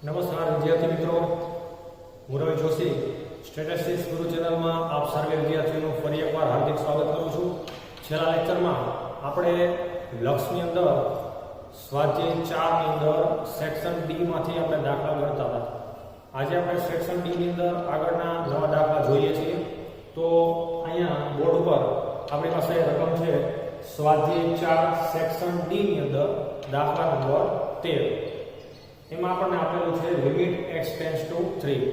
નમસ્કાર વિદ્યાર્થી મિત્રો, હું રવિ જોશી સ્ટેટિસ્ટિક્સ ગુરુ ચેનલમાં આપ સર્વે વિદ્યાર્થીઓનું ફરી એકવાર હાર્દિક સ્વાગત કરું છું. છેલ્લા લેક્ચરમાં આપણે લક્ષની અંદર સ્વાધ્યાય 4 ની અંદર સેક્શન ડી માંથી આપણે દાખલા ગણતા હતા. આજે આપણે સેક્શન ડી ની અંદર આગળના નવા દાખલા જોઈએ છીએ. તો અહીંયા બોર્ડ ઉપર આપણી પાસે રકમ છે સ્વાધ્યાય 4 સેક્શન ડી ની અંદર દાખલા નંબર 13. એમાં આપણને આપેલું છે લિમિટ x ટેન્ડ્સ ટુ 3.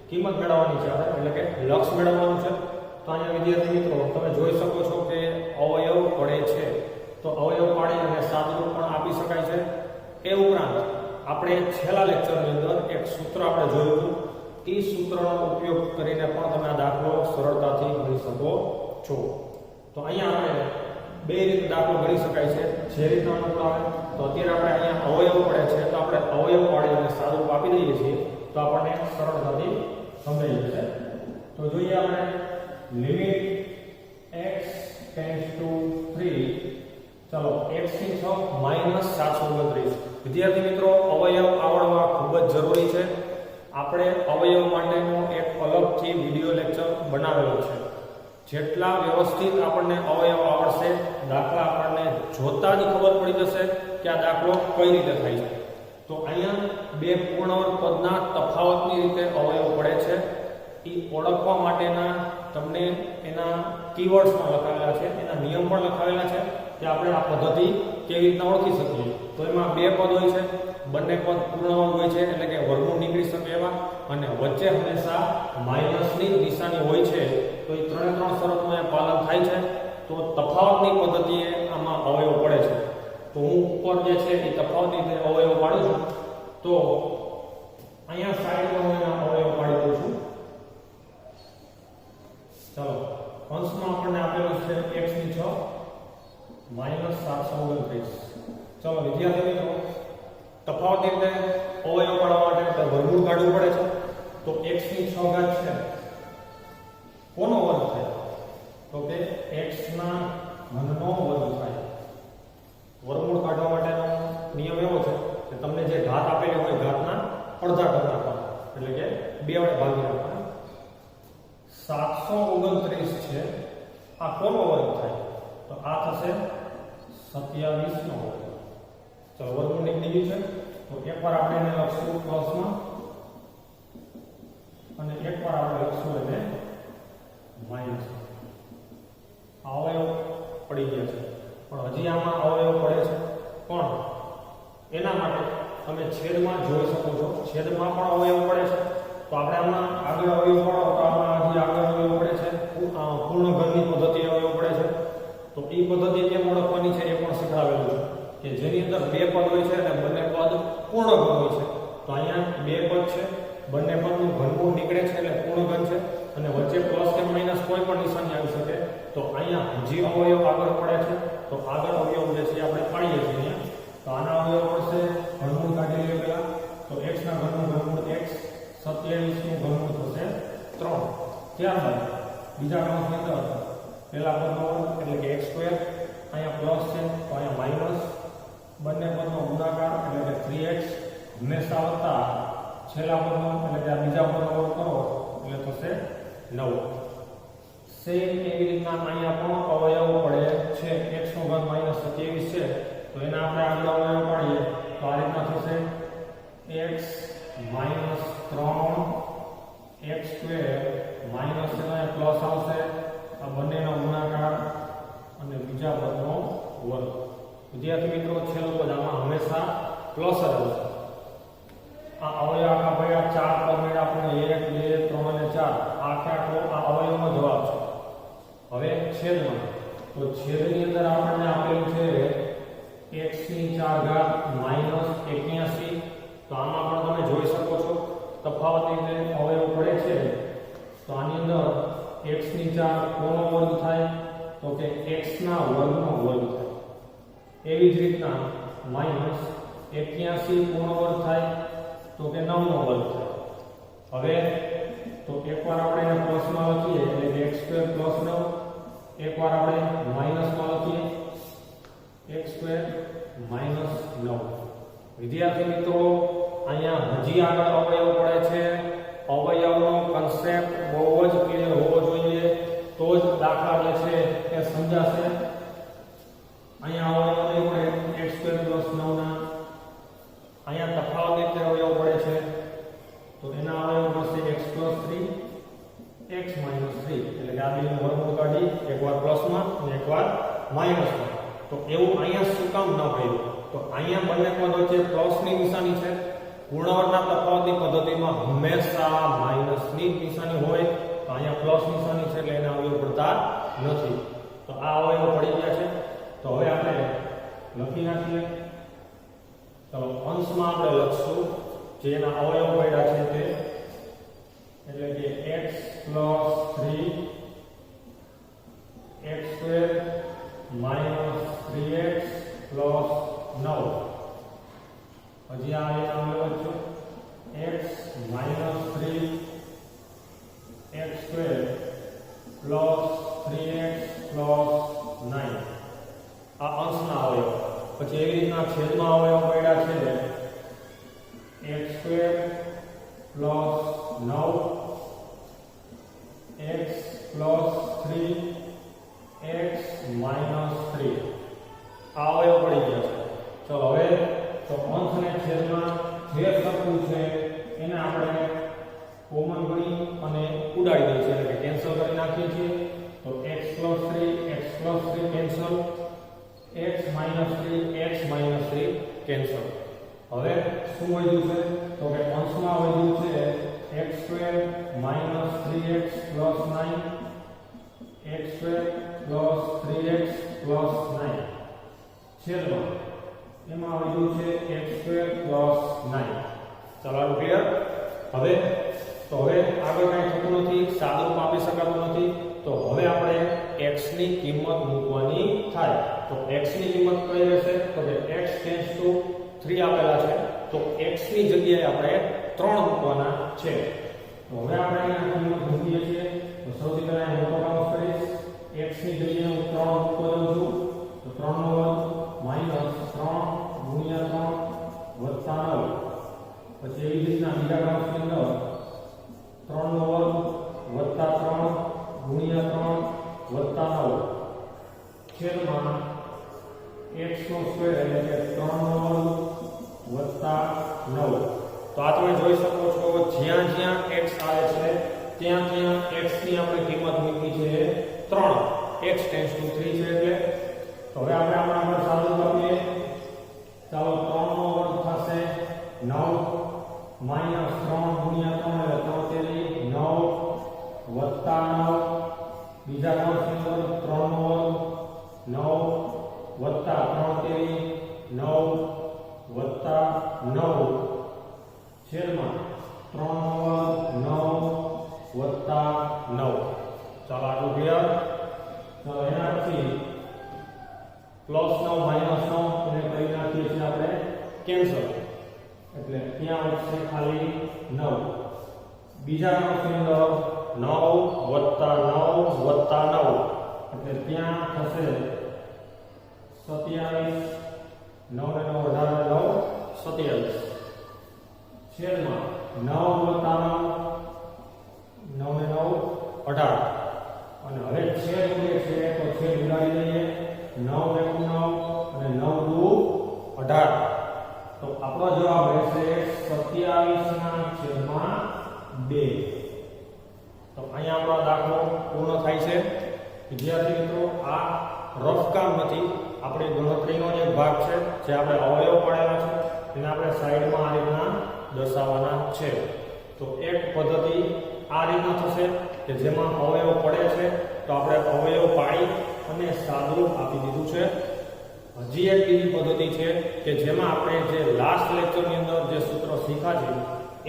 કિંમત મેળવવાની છે આપણે, એટલે કે લક્ષ મેળવવાનું છે. તો અહીંયા વિદ્યાર્થી મિત્રો તમે જોઈ શકો છો કે અવયવ પડે છે, તો અવયવ પાડી અને સાદુરૂપ પણ આપી શકાય છે. એ ઉપરાંત આપણે છેલ્લા લેક્ચરની અંદર એક સૂત્ર આપણે જોયું હતું. એ સૂત્રનો ઉપયોગ કરીને પણ તમે આ દાખલો સરળતાથી ગણી શકો છો. તો અહીંયા આપણે બે રીતે દાખલો ગણી શકાય છે, જે રીતના અનુકૂળ આવે. તો અત્યારે આપણે અહીંયા અવયવ પડે છે, તો આપણે અવયવ પાડી અને સાદુરૂપ આપી દઈએ છીએ, તો આપણને સરળતાથી સમજાઈ જશે. તો જોઈએ આપણે લિમિટ x ટેન્ડ્સ ટુ 3. ચલો x ની 6 -729. વિદ્યાર્થી મિત્રો, અવયવ આવડવા ખૂબ જ જરૂરી છે. આપણે અવયવ માટેનો એક અલગથી વિડિયો લેક્ચર બનાવેલો છે. જેટલા વ્યવસ્થિત આપણને અવયવ આવડશે, દાખલા આપણને જોતા જ ખબર પડી જશે કે આ દાખલો કઈ રીતે થાય છે. તો અહીંયા બે પૂર્ણવર્ગ પદના તફાવતની રીતે અવયવ પડે છે. એ ઓળખવા માટેના તમને એના કીવર્ડ્સ પણ લખાવેલા છે, એના નિયમ પણ લખાવેલા છે કે આપણે આ પદ્ધતિ કેવી રીતના ઓળખી શકીએ. તો એમાં બે પદ હોય છે, બંને પદ પૂર્ણવર્ગ હોય છે, એટલે કે વર્ગમૂળ નીકળી શકે એવા, અને વચ્ચે હંમેશા માઇનસની નિશાની હોય છે. તો એ ત્રણે ત્રણ શરતોનું પાલન થાય છે. તો તફાવતની પદ્ધતિએ આમાં અવયવ પડે છે. તો હું ઉપર જે છે એ તફાવતની રીતે અવયવ પાડું છું. તો અહીંયા સાઈડમાં હું એના અવયવ પાડી દઉં છું. ચાલો, અંશમાં આપણને આપેલું છે x ની 6 -729. ચાલો વિદ્યાર્થી મિત્રો, તફાવતની રીતે અવયવ પાડવા માટે આપણે વર્ગમૂળ કાઢવું પડે છે. તો x ની 6 ઘાત છે કોનો વર્ગ થાય? તો કે x ના ઘનનો વર્ગ થાય. વર્ગમૂળ કાઢવા માટેનો નિયમ એવો છે કે તમને જે ઘાત આપેલી હોય ઘાતના અડધા કરી નાખવાના, એટલે કે 2 વડે ભાગી નાખવાના. 729 છે, આ કોનો વર્ગ થાય? તો આ થશે 27 નો વર્ગ. ચલો, વર્ગમૂળ નીકળી ગયું છે. તો એકવાર આપણે એને લખશું પ્લસમાં અને એકવાર આપણે લખશું એને માઇનસ. અવયવ પડી ગયા છે, પણ હજી આમાં અવયવ પડે છે. પણ એના માટે તમે છેદમાં જોઈ શકો છો, છેદમાં પણ અવયવ પડે છે. તો આપણે આમાં આગળ અવયવ પડો તો આમાં હજી આગળ અવયવ પડે છે. પૂર્ણ ઘનની પદ્ધતિ અવયવ પડે છે. તો એ પદ્ધતિ કેમ ઓળખવાની છે એ પણ શીખવાડેલું છે કે જેની અંદર બે પદ હોય છે અને બંને પદ પૂર્ણ ઘન હોય છે. તો અહીંયા બે પદ છે, બંને પદનું ઘનમૂળ નીકળે છે એટલે પૂર્ણ ઘન છે, અને વચ્ચે પ્લસ કે માઈનસ કોઈ પણ નિશાની આવી શકે. તો અહીંયા જે અવયવ આગળ પડે છે, તો આગળ અવયવ જે છે આપણે પાડીએ છીએ અહીંયા. તો આના અવયવ પડશે, ઘનમૂળ કાઢી લઈએ પહેલા. તો x ના ઘનનું ઘનમૂળ x, 27 નું ઘનમૂળ થશે 3. ત્યારબાદ બીજા કૌંસની અંદર પહેલા પદનો વર્ગ એટલે કે x2, અહીંયા પ્લસ છે તો અહીંયા માઈનસ, બંને પદનો ગુણાકાર એટલે કે 3x, હંમેશા વત્તા છેલ્લા પદનો એટલે કે આ બીજા પદનો વર્ગ કરો એટલે થશે 9. સેમ એવી રીતના અહીંયા પણ અવયવ પડે છે. x નો ઘન -27 છે, તો એના આપણે આગળ અવયવ પાડીએ તો આ રીતના થશે x -3 x2 માઈનસ છે પ્લસ આવશે, આ બંનેનો ગુણાકાર અને બીજા પદનો વર્ગ. વિદ્યાર્થી મિત્રો, છેલ્લો પદ આમાં હંમેશા પ્લસ જ આવશે. આ અવયવ આખા ભેગા 4 પદ મળ્યા આપણને 1 2 3 અને 4. આખો આ અવયવનો જવાબ છે. હવે છેદમાં, તો છેદની અંદર આપણને આપેલું છે x ની 4 ઘાત -81. તો આમાં પણ તમે જોઈ શકો છો તફાવતની રીતે અવયવ પડે છે. તો આની અંદર x ની 4 કોનો વર્ગ થાય? તો કે x ના વર્ગનો વર્ગ થાય. એવી જ રીતના -81 કોનો વર્ગ થાય? તો કે 9 નો વર્ગ થાય. હવે તો એકવાર આપણે એને પ્લસમાં લખીએ એટલે કે x2 + 9, એકવાર આપણે માઈનસમાં લખીએ x2 - 9. વિદ્યાર્થી મિત્રો, અહીંયા હજી આગળ -1. તો એવું અહીંયા શું કામ ન કર્યું? તો અહીંયા બંને પદ વચ્ચે પ્લસની નિશાની છે. પૂર્ણ વર્ગના તફાવતની પદ્ધતિમાં હંમેશા માઈનસની નિશાની હોય. તો અહીંયા પ્લસ નિશાની છે એટલે એના અવયવ પડતા નથી. તો આ અવયવ પડી ગયા છે. તો હવે આપણે લખી નાખીએ. ચલો અંશમાં આપણે લખશું જે એના અવયવ પડ્યા છે તે, એટલે કે x + 3x² - 3x + 9. હજી આ એક અવયવ છે x - 3x² + 3x + 9. આ અંશના અવયવ. પછી એવી રીતના છેદમાં અવયવ પડ્યા છે x² + 9 x + 3 x - 3. આ અવયવ પડી ગયા છે. ચલો હવે તો અંશ અને છેદમાં જે સરખું છે એને આપણે કોમન ગણી અને ઉડાડી દઈએ છીએ, એટલે કે કેન્સલ કરી નાખીએ છીએ. તો x + 3 x + 3 cancel, x - 3 x - 3 cancel. હવે શું વધ્યું છે? તો કે અંશમાં વધ્યું છે x² - 3x + 9 x² + 3x + 9. છેદમાં એમાં વધ્યું છે x² + 9. ચાલો આ ક્લિયર. હવે આગળ કાંઈ થતું નથી, સાદુરૂપ આપી શકાતું નથી. તો હવે આપણે x ની કિંમત મૂકવાની થાય. તો x ની કિંમત કઈ રહેશે? તો કે x → 3 આપેલા છે. તો x ની જગ્યાએ આપણે 3 મૂકવાના છે. તો હવે આપણે અહીંયા કિંમત મૂકીએ છીએ. તો સૌથી પહેલા હું મોટો કાઉન્સ કરીશ. x ની જગ્યાએ હું 3 મૂકતો જાઉં છું. તો 3 નો વર્ગ -3 × 3 + 9. પછી એવી રીતના બીજા કાઉન્સની અંદર 3 નો વર્ગ +3 × 3 + 9 છેદમાં x નો સ્ક્વેર, એટલે કે 3 નો વર્ગ +9. તો આ તમે જોઈ શકો છો જ્યાં જ્યાં x આવે છે ત્યાં ત્યાં x ની આપણે કિંમત મૂકી છે 3. x → 3 છે એટલે. તો હવે આપણે આમાં આગળ ચાલુ કરીએ. ચાલો 3 નો વર્ગ થશે 9 - 3 × 3 એટલે 3 × 9 +9. બીજા કાઉન્સની અંદર 3 નો વર્ગ 9 + 3 × 9 +9 છેદમાં 3 નો વર્ગ 9 + 9. ચાલો આટલું ક્લિયર. તો એના પછી +9 - 9 એને કરી નાખીએ છીએ આપણે કેન્સલ, એટલે ત્યાં આવશે ખાલી 9. બીજા કાઉન્સની અંદર 9 + 9 + 9 એટલે ત્યાં થશે 27. 9 ને 9 18 27 છેદમાં 9 + 9 ને 9 18. અને હવે છેદ ઉડે છે તો છેદ ઉડાડી દઈએ. 9 × 9 અને 9 × 18. તો આપણો જવાબ રહેશે 27/2. તો અહીંયા આપણો દાખલો પૂર્ણ થાય છે. વિદ્યાર્થી મિત્રો, આ રફ કામ નથી, આપણે ગણતરીનો જ એક ભાગ છે જે આપણે અવયવ પાડેલા છે એને આપણે સાઈડમાં આ રીતના દર્શાવવાના છે. તો એક પદ્ધતિ આ રીતના થશે કે જેમાં અવયવ પડે છે તો આપણે અવયવ પાડી અને સાદુરૂપ આપી દીધું છે. હજી એક બીજી પદ્ધતિ છે કે જેમાં આપણે જે લાસ્ટ લેક્ચરની અંદર જે સૂત્ર શીખ્યા છે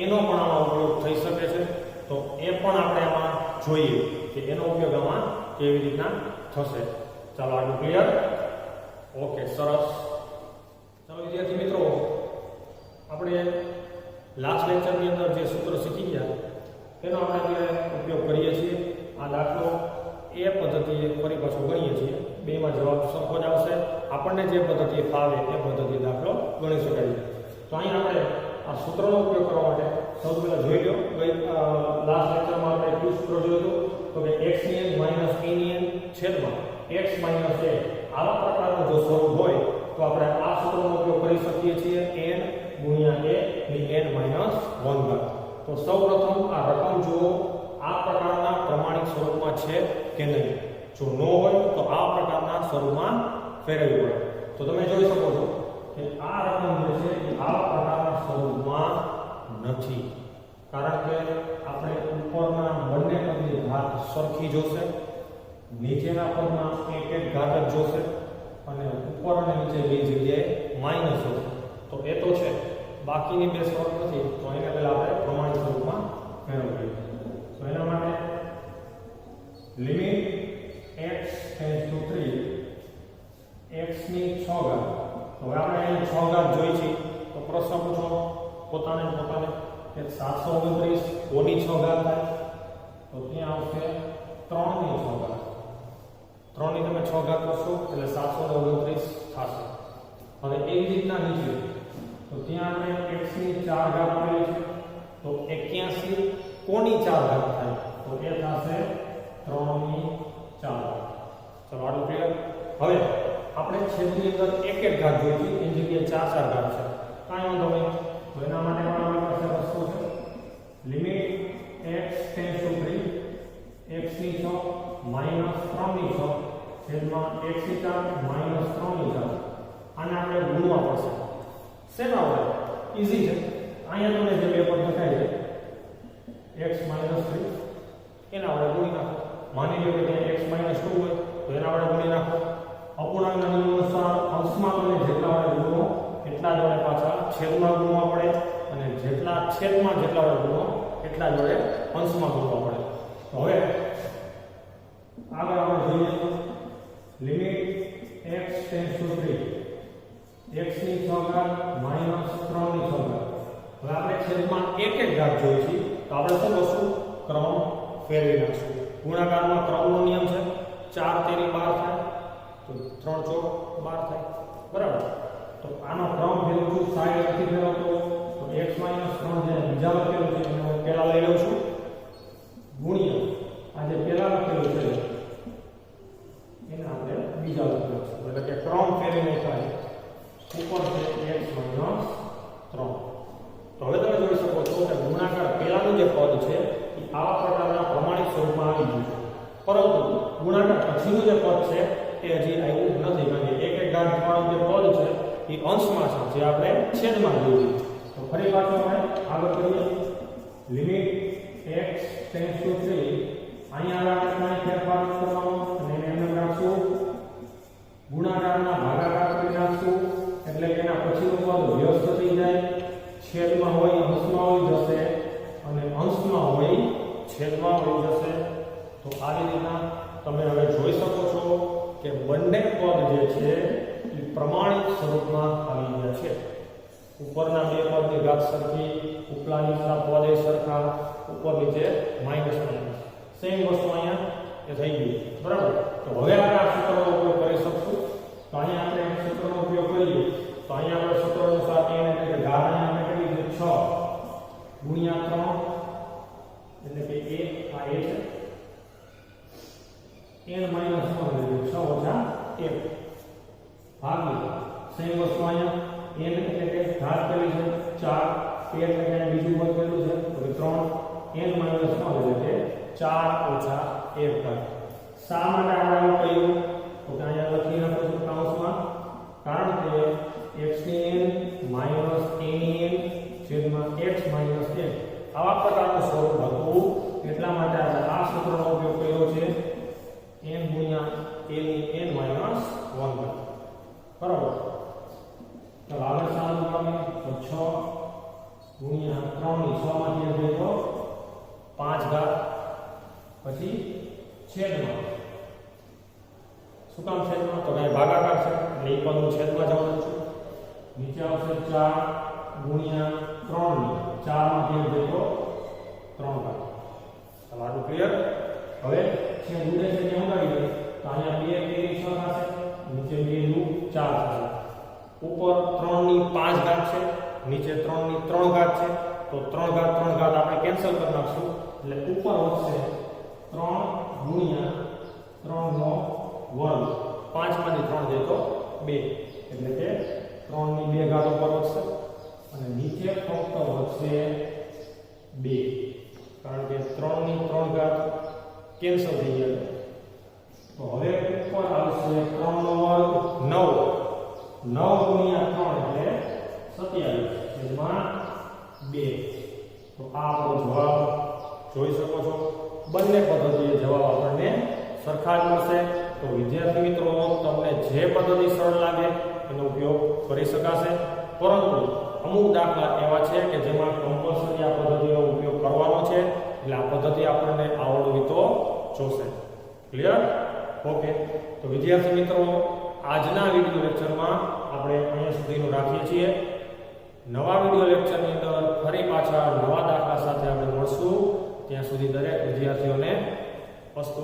એનો પણ આમાં ઉપયોગ થઈ શકે છે. તો એ પણ આપણે આમાં જોઈએ કે એનો ઉપયોગ આમાં કેવી રીતના થશે. ચાલો આટલું ક્લિયર. ઓકે, સરસ. ચાલો વિદ્યાર્થી મિત્રો, આપણે લાસ્ટ લેક્ચરની અંદર જે સૂત્ર શીખી ગયા એનો આપણે ઉપયોગ કરીએ છીએ. આ દાખલો એ પદ્ધતિએ ફરી પાછો ગણીએ છીએ. બેમાં જવાબ સરખો જ આવશે. આપણને જે પદ્ધતિ ફાવે એ પદ્ધતિ દાખલો ગણી શકાય છે. તો અહીં આપણે આ સૂત્રનો ઉપયોગ કરવા માટે સૌથી પહેલા જોઈ લો. લાસ્ટ લેક્ચરમાં આપણે કયું સૂત્ર જોયું તો કે x ની n - a ની n છેદમાં x - a. આવા પ્રકારનું જો સ્વરૂપ હોય તો આપણે આ સૂત્રનો ઉપયોગ કરી શકીએ છીએ n × a ની n - 1 તો સૌપ્રથમ આ રકમ જુઓ આ પ્રકારના પ્રમાણિત સ્વરૂપમાં છે કે નહીં. જો ન હોય તો આ પ્રકારના સ્વરૂપમાં ફેરવવી પડે. તો તમે જોઈ શકો છો કે આ રકમ જે છે એ આવા પ્રકારના સ્વરૂપમાં નથી, કારણ કે આપણે ઉપરના બંને પદની ઘાત સરખી જોશે, નીચેના પદમાં એક એક ઘાત જ જોશે અને ઉપર અને નીચે બે જગ્યાએ માઇનસ હશે. તો એ તો છે, બાકીની બે સ્વરૂપ નથી, તો એને પહેલા આપણે પ્રમાણિત સ્વરૂપમાં ફેરવીએ. તો એના માટે limit x tends to 3 x ની 6 ઘાત. હવે આપણે એને 6 ઘાત જોઈ છે, તો પ્રશ્ન પૂછો પોતાને કે 729 કોની 6 ઘાત થાય? તો ત્યાં આવશે 3 ની 6 ઘાત. 3 ની તમે 6 ઘાત કરશો એટલે 729 થશે. હવે એ જ રીતના નીચે, તો ત્યાં આપણે x ની 4 ઘાત આપેલી છે, તો 81 કોની 4 ઘાત થાય? તો એ થશે 3 ની 4. ચલો આટલું ક્લિયર. હવે આપણે છેદની અંદર એક એક ઘાત જોઈ છે, એની જગ્યાએ 4 4 ઘાત છે, કાંઈ વાંધો નહીં. તો એના માટે પણ આપણી પાસે રસ્તો છે. Limit x tends to 3 x ની 6 માઈનસ 3 ની 6 છેદમાં x ની 4 માઈનસ 3 ની 4. આને આપણે ગુણવા પડશે. શેના વડે? ઈઝી છે. અહીંયા તમને જે બે પદ દેખાય છે x માઈનસ 3 એના વડે ગુણી નાખો. માની લો કે ત્યાં x માઈનસ 2 હોય તો એના વડે ગુણી નાખો. અપૂર્ણાંકના નિયમ અનુસાર અંશમાં તમે જેટલા વડે ગુણો એટલા જ વડે પાછા છેદમાં ગુણવા પડે, અને જેટલા છેદમાં જેટલા વડે ગુણો એટલા જ વડે અંશમાં ગુણવા પડે. તો હવે આગળ આપણે જોઈએ limit x tends to 3 x ની 6 ઘાત માઈનસ 3 ની 6 ઘાત. હવે આપણે છેદમાં એક એક ઘાત જોઈ છે, તો આપણે શું કરશું? ક્રમ ફેરવી નાખશું. ગુણાકારમાં ક્રમનો નિયમ છે, 4 તેરી 12 થાય, તો 3 ચોક 12 થાય, બરાબર. તો આનો ક્રમ ફેરવું સાઈડ નથી ફેરવતો, તો x માઈનસ 3 જે બીજા લખેલું છે એને હું પહેલા લઈ લઉં છું, ગુણ્યા આ જે પહેલા લખેલું છે એને આપણે બીજા લખેલું છે, એટલે કે ક્રમ ફેરવી નાખાય. ઉપર છે x માઈનસ 3. તો હવે તમે જોઈ શકો છો કે ગુણાકાર પહેલાનું જે પદ છે એ આવા પ્રકારના પ્રમાણિત સ્વરૂપમાં આવી ગયું છે, પરંતુ ગુણાકાર પછીનું જે પદ છે એ હજી આવ્યું નથી, કારણ કે એક એક ઘાત વાળું જે પદ છે એ અંશમાં છે, જે આપણે છેદમાં જોયું. તો ફરી પાછું આપણે આગળ કરીએ. લિમિટ x ટેન્ડ્સ ટુ 3 અહીંયા આપણે કાંઈ ફેરફાર ન કરવાનો અને એને એમ રાખશું. ગુણાકારના ભાગાકાર કરી નાખશું, એટલે કે એના પછીનું પદ વ્યસ્ત થઈ જાય. છેદમાં હોય અંશમાં હોઈ જશે, અને અંશમાં હોય છેદમાં હોઈ જશે. તો આવી રીતના તમે હવે જોઈ શકો છો કે બંને પદ જે છે એ પ્રમાણિત સ્વરૂપમાં આવી ગયા છે. ઉપરના બે પદની ઘાત સરખી, ઉપલા નીચલા પદ એ સરખા, ઉપર નીચે માઈનસ માઈનસ સેમ વસ્તુ અહીંયા એ થઈ ગઈ, બરાબર. તો હવે આપણે આ સૂત્રનો ઉપયોગ કરી શકશું. તો અહીંયા આપણે સૂત્રનો ઉપયોગ કરીએ તો અહીંયા આપણે સૂત્ર અનુસાર n એટલે કે ઘાત અહીંયા આપણે કરી દીધું 6 ગુણ્યા 3 એટલે કે a આ a છે, n માઈનસ 1 એટલે 6 ઓછા 1 ભાગ્યા સેમ વસ્તુ અહીંયા n એટલે કે ઘાત કરી છે 4, a એટલે કે બીજું પદ કર્યું છે તો 3 n માઈનસ 1 એટલે કે 4 ઓછા 1 ઘાત. શા માટે આપણે આવું કર્યું? તો કે અહીંયા લખી નાખો છો કૌંસમાં, કારણ કે x ની n માઈનસ a ની n છેદમાં x માઈનસ n આવા પ્રકારનું સ્વરૂપ હતું, એટલા માટે આપણે આ સૂત્રનો ઉપયોગ કર્યો છે n ગુણ્યા a ની n માઈનસ 1 બરાબર. તો આગળ સાદું કરીએ તો 6 ગુણ્યા 3 ની 6 માંથી જોઈએ તો 5 ઘાત, પછી છેદમાં શું કામ છેદમાં? તો કાંઈ ભાગાકાર છે એટલે એ પદનું છેદમાં જવાનું છે. નીચે આવશે 4 ગુણ્યા 3 ની 4 માંથી જોઈએ તો 3 ઘાત. તમારું ક્લિયર? હવે છે ઉડે છે કે ઉડાવી દે તો અહીંયા 2 તેરી 6 થશે, નીચે 2 નું 4 થશે. ઉપર 3 ની 5 ઘાત છે, નીચે 3 ની 3 ઘાત છે, તો 3 ઘાત આપણે કેન્સલ કરી નાખશું, એટલે ઉપર વધશે 3 ગુણ્યા 3 નો વર્ગ, 5 માંથી 3 જાય તો 2, એટલે કે 3 ની 2 ઘાત ઉપર વધશે, અને નીચે ફક્ત વધશે 2, કારણ કે 3 ની 3 ઘાત કેન્સલ થઈ જાય. તો હવે ઉપર આવશે 3 નો વર્ગ 9 9 ગુણ્યા 3 એટલે 27 એમાં 2. તો આ આપણો જવાબ જોઈ શકો છો. બંને પદ્ધતિએ જવાબ આપણને સરખા જ મળશે. તો વિદ્યાર્થી મિત્રો તમને જે પદ્ધતિ સરળ લાગે એનો ઉપયોગ કરી શકાશે, પરંતુ અમુક દાખલા એવા છે કે જેમાં કમ્પલસરી આ પદ્ધતિનો ઉપયોગ કરવાનો છે, એટલે આ પદ્ધતિ આપણને આવડવી તો જોશે. ક્લિયર? ઓકે. તો વિદ્યાર્થી મિત્રો આજના વિડિયો લેક્ચરમાં આપણે અહીંયા સુધીનું રાખીએ છીએ. નવા વિડિયો લેક્ચરની અંદર ફરી પાછા નવા દાખલા સાથે આપણે મળશું. ત્યાં સુધી દરેક વિદ્યાર્થીઓને અસ્તુ.